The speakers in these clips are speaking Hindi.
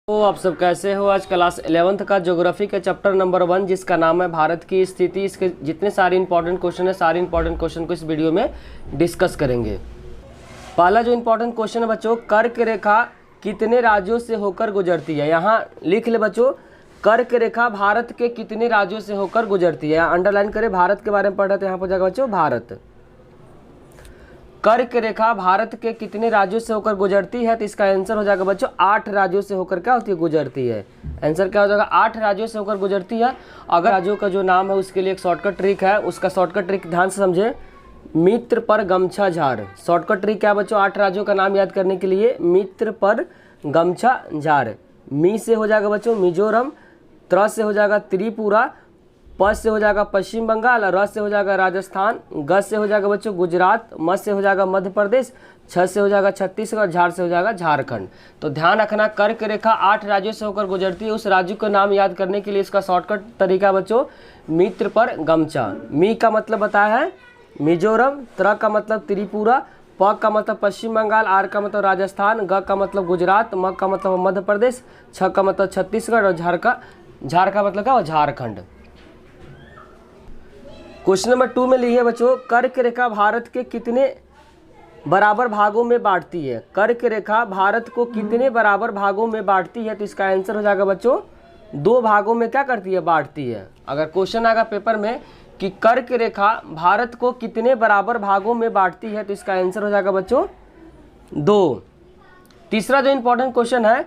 तो आप सब कैसे हो। आज क्लास 11th का ज्योग्राफी का चैप्टर नंबर 1 जिसका नाम है भारत की स्थिति, इसके जितने सारे इंपॉर्टेंट क्वेश्चन है सारे इंपॉर्टेंट क्वेश्चन को इस वीडियो में डिस्कस करेंगे। पहला जो इंपॉर्टेंट क्वेश्चन है बच्चों, कर्क रेखा कितने राज्यों से होकर गुजरती है। यहाँ लिख ले बच्चों, कर्क रेखा भारत के कितने राज्यों से होकर गुजरती है। यहाँ अंडरलाइन करें, भारत के बारे में पढ़ रहे थे, यहाँ पर जाएगा बच्चों भारत। कर्क रेखा भारत के कितने राज्यों से होकर गुजरती है, तो इसका आंसर हो जाएगा बच्चों 8 राज्यों से होकर क्या होती है, गुजरती है। आंसर क्या हो जाएगा, 8 राज्यों से होकर गुजरती है। अगर राज्यों का जो नाम है उसके लिए एक शॉर्टकट ट्रिक है, उसका शॉर्टकट ट्रिक ध्यान से समझे, मित्र पर गमछा झार। शॉर्टकट ट्रिक क्या है बच्चों, 8 राज्यों का नाम याद करने के लिए मित्र पर गमछा झार। मी से हो जाएगा बच्चों मिजोरम, त्र से हो जाएगा त्रिपुरा, प से हो जाएगा पश्चिम बंगाल, र से हो जाएगा राजस्थान, ग से हो जाएगा बच्चों गुजरात, म से हो जाएगा मध्य प्रदेश, छ से हो जाएगा छत्तीसगढ़, झार से हो जाएगा झारखंड। तो ध्यान रखना, कर्क रेखा 8 राज्यों से होकर गुजरती है। उस राज्य का नाम याद करने के लिए इसका शॉर्टकट तरीका बच्चों मित्र पर गमछा। मी का मतलब बताया है मिजोरम, त्र का मतलब त्रिपुरा, प का मतलब पश्चिम बंगाल, आर का मतलब राजस्थान, ग का मतलब गुजरात, म का मतलब मध्य प्रदेश, छ का मतलब छत्तीसगढ़ और झार का मतलब क्या, झारखंड। क्वेश्चन नंबर 2 में लिखिए बच्चों, कर्क रेखा भारत के कितने बराबर भागों में बांटती है। कर्क रेखा भारत को कितने बराबर भागों में बांटती है, तो इसका आंसर हो जाएगा बच्चों 2 भागों में क्या करती है, बांटती है। अगर क्वेश्चन आएगा पेपर में कि कर्क रेखा भारत को कितने बराबर भागों में बांटती है, तो इसका आंसर हो जाएगा बच्चों 2। तीसरा जो इंपॉर्टेंट क्वेश्चन है,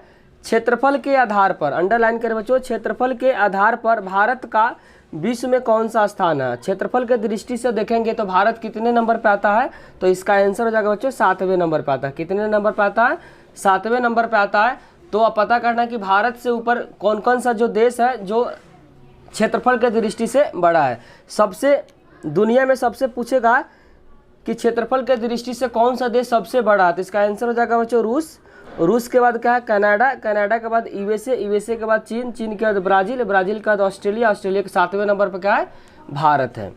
क्षेत्रफल के आधार पर, अंडरलाइन करें बच्चों, क्षेत्रफल के आधार पर भारत का विश्व में कौन सा स्थान है। क्षेत्रफल के दृष्टि से देखेंगे तो भारत कितने नंबर पे आता है, तो इसका आंसर हो जाएगा बच्चों 7वें नंबर पे आता है। कितने नंबर पे आता है, 7वें नंबर पे आता है। तो अब पता करना कि भारत से ऊपर कौन कौन सा जो देश है जो क्षेत्रफल के दृष्टि से बड़ा है। सबसे दुनिया में सबसे पूछेगा कि क्षेत्रफल के दृष्टि से कौन सा देश सबसे बड़ा है, तो इसका आंसर हो जाएगा बच्चों रूस। रूस के बाद क्या है, कनाडा, कनाडा के बाद यूएसए, यूएसए के बाद चीन, चीन के बाद ब्राज़ील, ब्राज़ील के बाद ऑस्ट्रेलिया, ऑस्ट्रेलिया के 7वें नंबर पर क्या है, भारत है।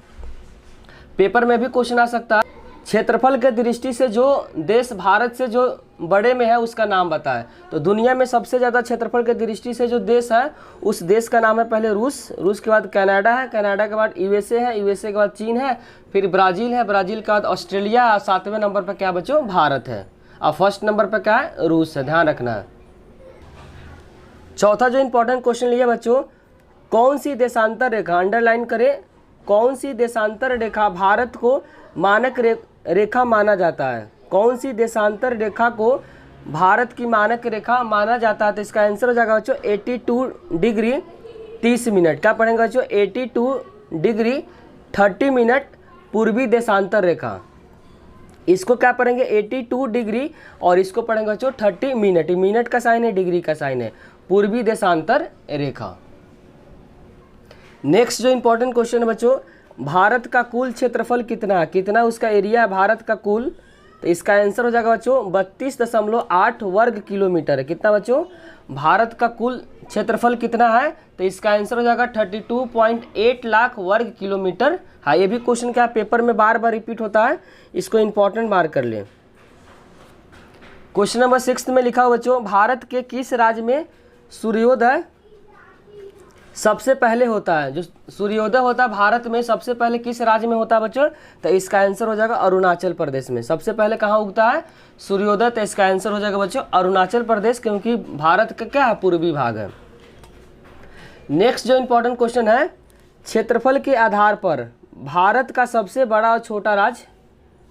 पेपर में भी क्वेश्चन आ सकता है, क्षेत्रफल के दृष्टि से जो देश भारत से जो बड़े में है उसका नाम बताए। तो दुनिया में सबसे ज़्यादा क्षेत्रफल के दृष्टि से जो देश है उस देश का नाम है पहले रूस, रूस के बाद कनाडा है, कनाडा के बाद यूएसए है, यूएसए के बाद चीन है, फिर ब्राज़ील है, ब्राज़ील के बाद ऑस्ट्रेलिया, 7वें नंबर पर क्या बच्चों, भारत है। और फर्स्ट नंबर पर क्या है, रूस है, ध्यान रखना है। चौथा जो इंपॉर्टेंट क्वेश्चन लिया बच्चों, कौन सी देशांतर रेखा, अंडरलाइन करें, कौन सी देशांतर रेखा भारत को मानक रेखा माना जाता है। कौन सी देशांतर रेखा को भारत की मानक रेखा माना जाता है, तो इसका आंसर हो जाएगा बच्चों 82 डिग्री 30 मिनट। क्या पढ़ेंगे बच्चों, 82 डिग्री 30 मिनट पूर्वी देशांतर रेखा। इसको क्या पढ़ेंगे 82 डिग्री और इसको पढ़ेंगे बच्चों 30 मिनट। मिनट का साइन है, डिग्री का साइन है, पूर्वी देशांतर रेखा। नेक्स्ट जो इंपॉर्टेंट क्वेश्चन है बच्चों, भारत का कुल क्षेत्रफल कितना है, कितना उसका एरिया है भारत का कुल, तो इसका आंसर हो जाएगा बच्चों 32.8 वर्ग किलोमीटर है। कितना बच्चों, भारत का कुल क्षेत्रफल कितना है, तो इसका आंसर हो जाएगा 32.8 लाख वर्ग किलोमीटर। हाँ, ये भी क्वेश्चन क्या पेपर में बार बार रिपीट होता है, इसको इंपॉर्टेंट मार्क कर लें। क्वेश्चन नंबर 6 में लिखा हुआ बच्चों, भारत के किस राज्य में सूर्योदय सबसे पहले होता है। जो सूर्योदय होता है भारत में सबसे पहले किस राज्य में होता है बच्चों, तो इसका आंसर हो जाएगा अरुणाचल प्रदेश में। सबसे पहले कहाँ उगता है सूर्योदय, तो इसका आंसर हो जाएगा बच्चों अरुणाचल प्रदेश, क्योंकि भारत का क्या है, पूर्वी भाग है। नेक्स्ट जो इंपॉर्टेंट क्वेश्चन है, क्षेत्रफल के आधार पर भारत का सबसे बड़ा और छोटा राज्य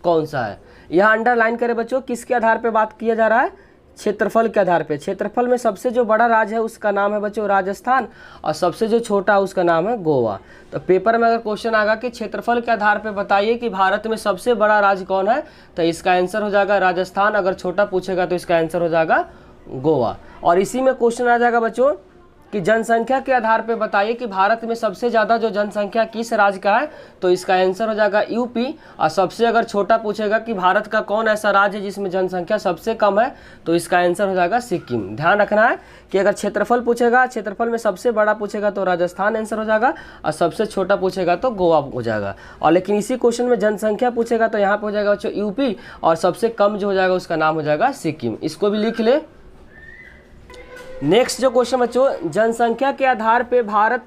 कौन सा है। यहाँ अंडरलाइन करें बच्चों, किसके आधार पर बात किया जा रहा है, क्षेत्रफल के आधार पे। क्षेत्रफल में सबसे जो बड़ा राज्य है उसका नाम है बच्चों राजस्थान, और सबसे जो छोटा है उसका नाम है गोवा। तो पेपर में अगर क्वेश्चन आएगा कि क्षेत्रफल के आधार पे बताइए कि भारत में सबसे बड़ा राज्य कौन है, तो इसका आंसर हो जाएगा राजस्थान। अगर छोटा पूछेगा तो इसका आंसर हो जाएगा गोवा। और इसी में क्वेश्चन आ जाएगा बच्चों कि जनसंख्या के आधार पे बताइए कि भारत में सबसे ज़्यादा जो जनसंख्या किस राज्य का है, तो इसका आंसर हो जाएगा यूपी। और सबसे अगर छोटा पूछेगा कि भारत का कौन ऐसा राज्य है जिसमें जनसंख्या सबसे कम है, तो इसका आंसर हो जाएगा सिक्किम। ध्यान रखना है कि अगर क्षेत्रफल पूछेगा, क्षेत्रफल में सबसे बड़ा पूछेगा तो राजस्थान आंसर हो जाएगा, और सबसे छोटा पूछेगा तो गोवा हो जाएगा। और लेकिन इसी क्वेश्चन में जनसंख्या पूछेगा तो यहाँ पर हो जाएगा बच्चों यूपी, और सबसे कम जो हो जाएगा उसका नाम हो जाएगा सिक्किम। इसको भी लिख ले। नेक्स्ट जो क्वेश्चन बच्चों, जनसंख्या के आधार पे भारत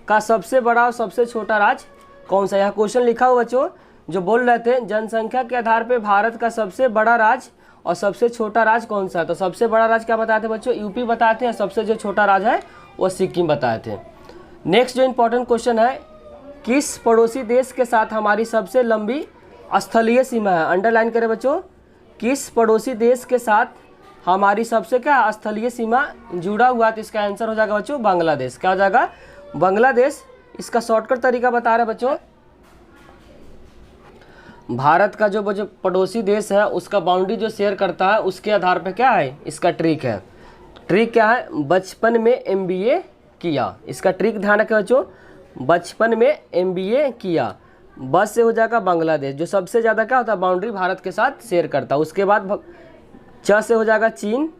का सबसे बड़ा और सबसे छोटा राज्य कौन सा। यहाँ क्वेश्चन लिखा हुआ बच्चों, जो बोल रहे थे जनसंख्या के आधार पे भारत का सबसे बड़ा राज्य और सबसे छोटा राज्य कौन सा है। तो सबसे बड़ा राज्य क्या बताए थे बच्चों, यूपी बताए थे, और सबसे जो छोटा राज्य है वो सिक्किम बताए थे। नेक्स्ट जो इंपॉर्टेंट क्वेश्चन है, किस पड़ोसी देश के साथ हमारी सबसे लंबी स्थलीय सीमा है। अंडरलाइन करें बच्चों, किस पड़ोसी देश के साथ हमारी सबसे क्या स्थलीय सीमा जुड़ा हुआ है। तो इसका आंसर हो जाएगा बच्चों बांग्लादेश। क्या हो जाएगा, बांग्लादेश। इसका शॉर्टकट तरीका बता रहे बच्चों, भारत का जो पड़ोसी देश है उसका बाउंड्री जो शेयर करता है उसके आधार पे क्या है इसका ट्रिक है। ट्रिक क्या है, बचपन में MBA किया। इसका ट्रिक ध्यान रखें बच्चों, बचपन में MBA किया। बस से हो जाएगा बांग्लादेश, जो सबसे ज़्यादा क्या होता है बाउंड्री भारत के साथ शेयर करता है। उसके बाद च से हो जाएगा चीन,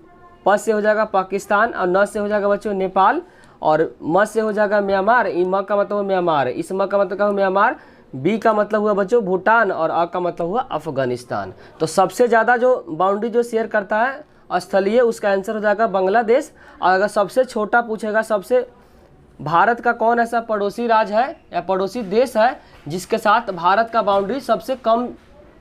प से हो जाएगा पाकिस्तान, और न से हो जाएगा बच्चों नेपाल, और म से हो जाएगा म्यांमार। ई म का मतलब म्यांमार, इस म का मतलब क्या हुआ म्यांमार, बी का मतलब हुआ बच्चों भूटान, और अ का मतलब हुआ अफगानिस्तान। तो सबसे ज़्यादा जो बाउंड्री जो शेयर करता है स्थलीय, उसका आंसर हो जाएगा बांग्लादेश। और अगर सबसे छोटा पूछेगा, सबसे भारत का कौन ऐसा पड़ोसी राज्य है या पड़ोसी देश है जिसके साथ भारत का बाउंड्री सबसे कम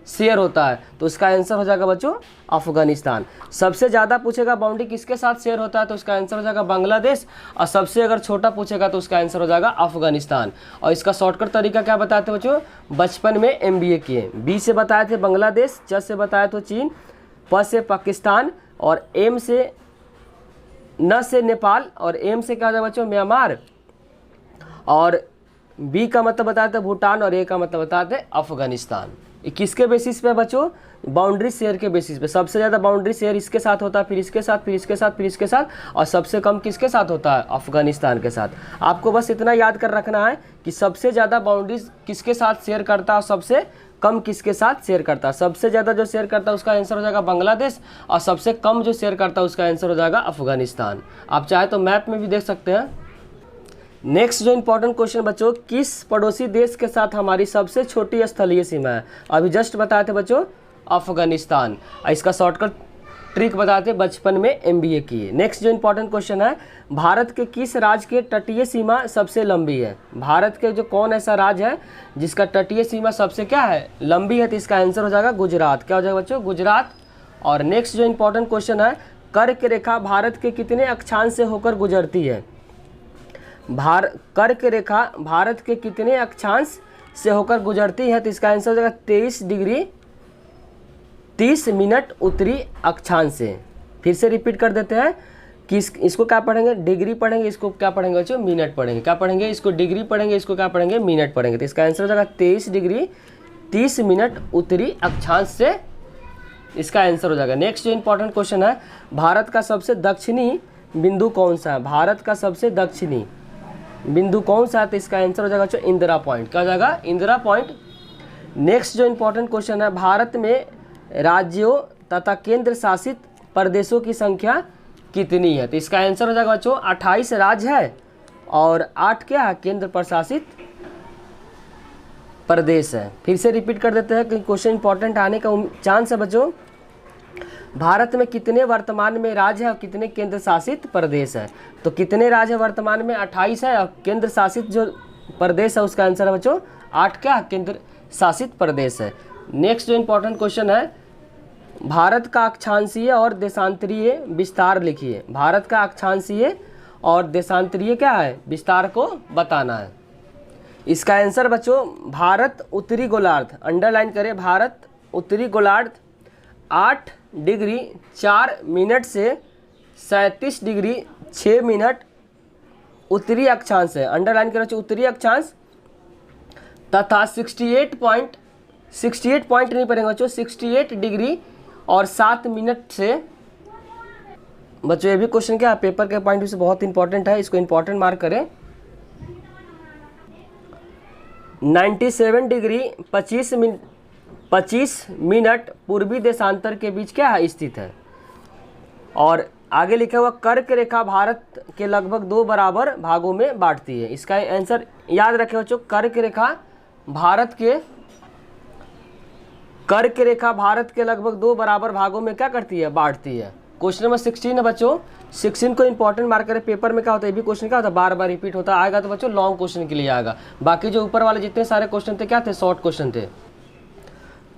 शेयर होता है, तो उसका आंसर हो जाएगा बच्चों अफगानिस्तान। सबसे ज़्यादा पूछेगा बाउंड्री किसके साथ शेयर होता है, तो उसका आंसर हो जाएगा बांग्लादेश। और सबसे अगर छोटा पूछेगा तो उसका आंसर हो जाएगा अफगानिस्तान। और इसका शॉर्टकट तरीका क्या बताए थे बच्चों, बचपन में MBA किए। बी से बताए थे बांग्लादेश, च से बताए तो चीन, प से पाकिस्तान, और एम से न से नेपाल, और एम से क्या हो जाएगा बच्चों म्यांमार, और बी का मतलब बताए थे भूटान, और ए का मतलब बताए थे अफगानिस्तान। किसके बेसिस पे बच्चों, बाउंड्री शेयर के बेसिस पे। सबसे ज़्यादा बाउंड्री शेयर इसके साथ होता है, फिर इसके साथ, फिर इसके साथ, फिर इसके साथ, और सबसे कम किसके साथ होता है अफगानिस्तान के साथ। आपको बस इतना याद कर रखना है कि सबसे ज़्यादा बाउंड्री किसके साथ शेयर करता है और सबसे कम किसके साथ शेयर करता है। सबसे ज़्यादा जो शेयर करता है उसका आंसर हो जाएगा बांग्लादेश, और सबसे कम जो शेयर करता है उसका आंसर हो जाएगा अफगानिस्तान। आप चाहे तो मैप में भी देख सकते हैं। नेक्स्ट जो इंपॉर्टेंट क्वेश्चन बच्चों, किस पड़ोसी देश के साथ हमारी सबसे छोटी स्थलीय सीमा है। अभी जस्ट बताए थे बच्चों अफगानिस्तान। इसका शॉर्टकट ट्रिक बताते बचपन में MBA किए। नेक्स्ट जो इंपॉर्टेंट क्वेश्चन है, भारत के किस राज्य के तटीय सीमा सबसे लंबी है। भारत के जो कौन ऐसा राज्य है जिसका तटीय सीमा सबसे क्या है लंबी है, तो इसका आंसर हो जाएगा गुजरात। क्या हो जाएगा बच्चों, गुजरात। और नेक्स्ट जो इंपॉर्टेंट क्वेश्चन है, कर्क रेखा भारत के कितने अक्षांश से होकर गुजरती है। कर्क रेखा भारत के कितने अक्षांश से होकर गुजरती है, तो इसका आंसर हो जाएगा 23 डिग्री 30 मिनट उत्तरी अक्षांश से। फिर से रिपीट कर देते हैं कि इसको क्या पढ़ेंगे, डिग्री पढ़ेंगे, इसको क्या पढ़ेंगे बच्चों मिनट पढ़ेंगे। क्या पढ़ेंगे, इसको डिग्री पढ़ेंगे, इसको क्या पढ़ेंगे मिनट पढ़ेंगे। तो इसका आंसर हो जाएगा 23 डिग्री 30 मिनट उत्तरी अक्षांश से, इसका आंसर हो जाएगा। नेक्स्ट जो इंपॉर्टेंट क्वेश्चन है, भारत का सबसे दक्षिणी बिंदु कौन सा है। भारत का सबसे दक्षिणी बिंदु कौन सा है, तो इसका आंसर हो जाएगा बच्चों इंदिरा पॉइंट। क्या हो जाएगा, इंदिरा पॉइंट। नेक्स्ट जो इंपॉर्टेंट क्वेश्चन है, भारत में राज्यों तथा केंद्र शासित प्रदेशों की संख्या कितनी है, तो इसका आंसर हो जाएगा बच्चों 28 राज्य है और 8 क्या है केंद्र प्रशासित प्रदेश है। फिर से रिपीट कर देते हैं कि क्वेश्चन इंपॉर्टेंट आने का चांस है बच्चों। भारत में कितने वर्तमान में राज्य है और कितने केंद्र शासित प्रदेश है, तो कितने राज्य है वर्तमान में 28 है, और केंद्र शासित जो प्रदेश है उसका आंसर है बच्चों 8 क्या केंद्र शासित प्रदेश है। नेक्स्ट जो इंपॉर्टेंट क्वेश्चन है, भारत का अक्षांशीय और देशांतरीय विस्तार लिखिए। भारत का अक्षांशीय और देशांतरीय क्या है विस्तार को बताना है। इसका आंसर बच्चों भारत उत्तरी गोलार्ध, अंडरलाइन करें, भारत उत्तरी गोलार्ध 8 डिग्री 4 मिनट से 37 डिग्री 6 मिनट उत्तरी अक्षांश है। अंडरलाइन करें उत्तरी अक्षांश तथा 68 पॉइंट नहीं पड़ेगा बच्चों, 68 डिग्री और 7 मिनट से। बच्चों ये भी क्वेश्चन क्या पेपर के पॉइंट से बहुत इंपॉर्टेंट है, इसको इंपॉर्टेंट मार्क करें। 97 डिग्री 25 मिनट पूर्वी देशांतर के बीच क्या है स्थित है। और आगे लिखा हुआ कर्क रेखा भारत के लगभग 2 बराबर भागों में बांटती है। इसका आंसर याद रखें बच्चों, कर्क रेखा भारत के लगभग 2 बराबर भागों में क्या करती है बांटती है। क्वेश्चन नंबर 16 है बच्चों। 16 को इंपॉर्टेंट मार्क करें, पेपर में क्या होता है, ये भी क्वेश्चन क्या होता है, बार बार रिपीट होता आएगा, तो बच्चों लॉन्ग क्वेश्चन के लिए आएगा। बाकी जो ऊपर वाले जितने सारे क्वेश्चन थे क्या थे, शॉर्ट क्वेश्चन थे।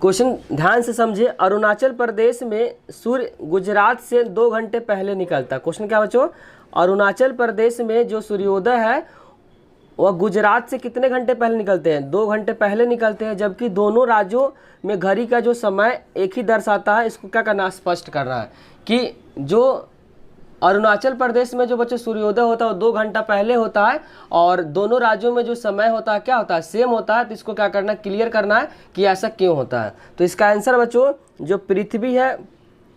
क्वेश्चन ध्यान से समझे। अरुणाचल प्रदेश में सूर्य गुजरात से 2 घंटे पहले निकलता है। क्वेश्चन क्या बच्चों, अरुणाचल प्रदेश में जो सूर्योदय है वह गुजरात से कितने घंटे पहले निकलते हैं, 2 घंटे पहले निकलते हैं, जबकि दोनों राज्यों में घड़ी का जो समय एक ही दर्शाता है। इसको क्या करना है, स्पष्ट करना है कि जो अरुणाचल प्रदेश में जो बच्चों सूर्योदय होता है वो 2 घंटा पहले होता है, और दोनों राज्यों में जो समय होता है क्या होता है, सेम होता है। तो इसको क्या करना है, क्लियर करना है कि ऐसा क्यों होता है। तो इसका आंसर बच्चों, जो पृथ्वी है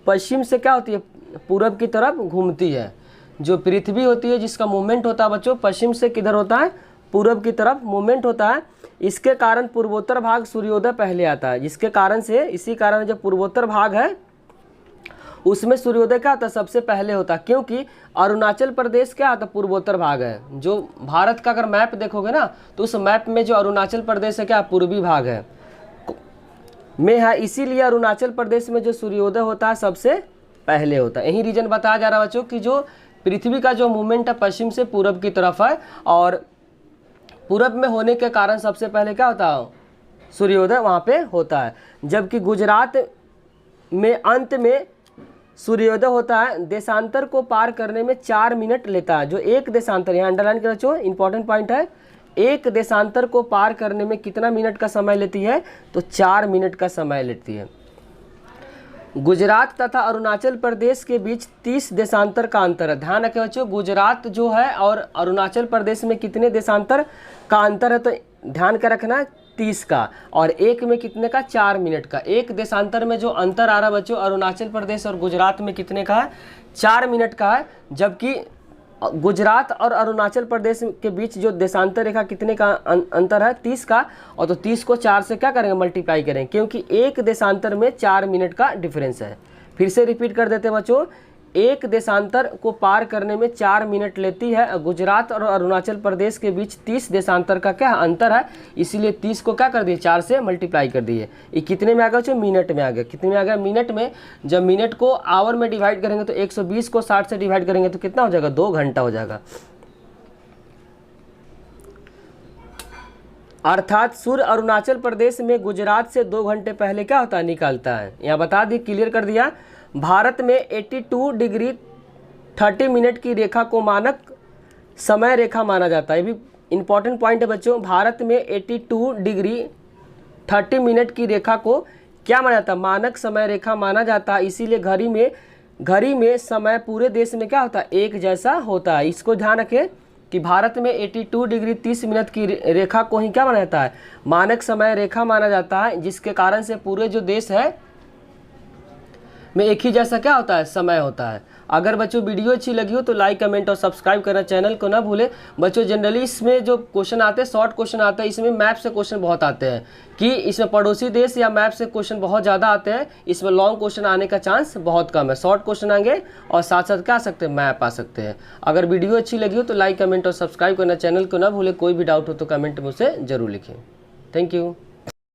पश्चिम से क्या होती है, पूरब की तरफ घूमती है। जो पृथ्वी होती है जिसका मूवमेंट होता है बच्चों, पश्चिम से किधर होता है, पूरब की तरफ मूवमेंट होता है। इसके कारण पूर्वोत्तर भाग सूर्योदय पहले आता है, जिसके कारण से, इसी कारण जो पूर्वोत्तर भाग है उसमें सूर्योदय क्या होता है, सबसे पहले होता है। क्योंकि अरुणाचल प्रदेश क्या होता है, पूर्वोत्तर भाग है। जो भारत का अगर मैप देखोगे ना, तो उस मैप में जो अरुणाचल प्रदेश है क्या, पूर्वी भाग है में है, इसीलिए अरुणाचल प्रदेश में जो सूर्योदय होता है सबसे पहले होता है। यही रीजन बताया जा रहा है बच्चों कि जो पृथ्वी का जो मूवमेंट है पश्चिम से पूरब की तरफ है, और पूरब में होने के कारण सबसे पहले क्या होता है, सूर्योदय वहाँ पे होता है। जबकि गुजरात में अंत में सूर्योदय होता है। देशांतर को पार करने में 4 मिनट लेता है। जो एक देशांतर, यहाँ अंडरलाइन कर बच्चों, इंपॉर्टेंट पॉइंट है, एक देशांतर को पार करने में कितना मिनट का समय लेती है, तो 4 मिनट का समय लेती है। गुजरात तथा अरुणाचल प्रदेश के बीच 30 देशांतर का अंतर है। ध्यान रखें बच्चों, गुजरात जो है और अरुणाचल प्रदेश में कितने देशांतर का अंतर है, तो ध्यान का रखना 30 का, और एक में कितने का, 4 मिनट का। एक देशांतर में जो अंतर आ रहा है बच्चों, अरुणाचल प्रदेश और गुजरात में कितने का है, 4 मिनट का है। जबकि गुजरात और अरुणाचल प्रदेश के बीच जो देशांतर रेखा कितने का अंतर है, 30 का, और तो 30 को 4 से क्या करेंगे, मल्टीप्लाई करेंगे, क्योंकि एक देशांतर में 4 मिनट का डिफरेंस है। फिर से रिपीट कर देते हैं बच्चों, एक देशांतर को पार करने में 4 मिनट लेती है। गुजरात और अरुणाचल प्रदेश के बीच 30 देशांतर का क्या अंतर है, इसीलिए 30 को क्या कर दिए, 4 से मल्टीप्लाई कर दिए। ये कितने में आ गया बच्चों, मिनट में आ गया। कितने में आ गया, मिनट में। जब मिनट को आवर में डिवाइड करेंगे तो 120 को 60 से डिवाइड करेंगे तो कितना हो जाएगा, 2 घंटा हो जाएगा। अर्थात सूर्य अरुणाचल प्रदेश में गुजरात से 2 घंटे पहले क्या होता है, निकलता है। यहाँ बता दी, क्लियर कर दिया। भारत में 82 डिग्री 30 मिनट की रेखा को मानक समय रेखा माना जाता है। ये भी इंपॉर्टेंट पॉइंट है बच्चों। भारत में 82 डिग्री 30 मिनट की रेखा को क्या माना जाता है, मानक समय रेखा माना जाता है। इसीलिए घड़ी में समय पूरे देश में क्या होता है, एक जैसा होता है। इसको ध्यान रखें कि भारत में 82 डिग्री 30 मिनट की रेखा को ही क्या माना जाता है, मानक समय रेखा माना जाता है, जिसके कारण से पूरे जो देश है में एक ही जैसा क्या होता है, समय होता है। अगर बच्चों वीडियो अच्छी लगी हो तो लाइक कमेंट और सब्सक्राइब करना चैनल को ना भूलें। बच्चों जनरली इसमें जो क्वेश्चन आते हैं, शॉर्ट क्वेश्चन आते हैं, इसमें मैप से क्वेश्चन बहुत आते हैं, कि इसमें पड़ोसी देश या मैप से क्वेश्चन बहुत ज़्यादा आते हैं। इसमें लॉन्ग क्वेश्चन आने का चांस बहुत कम है। शॉर्ट क्वेश्चन आएंगे और साथ साथ क्या आ सकते हैं, मैप आ सकते हैं। अगर वीडियो अच्छी लगी हो तो लाइक कमेंट और सब्सक्राइब करना चैनल को ना भूलें। कोई भी डाउट हो तो कमेंट में उसे ज़रूर लिखें। Thank you.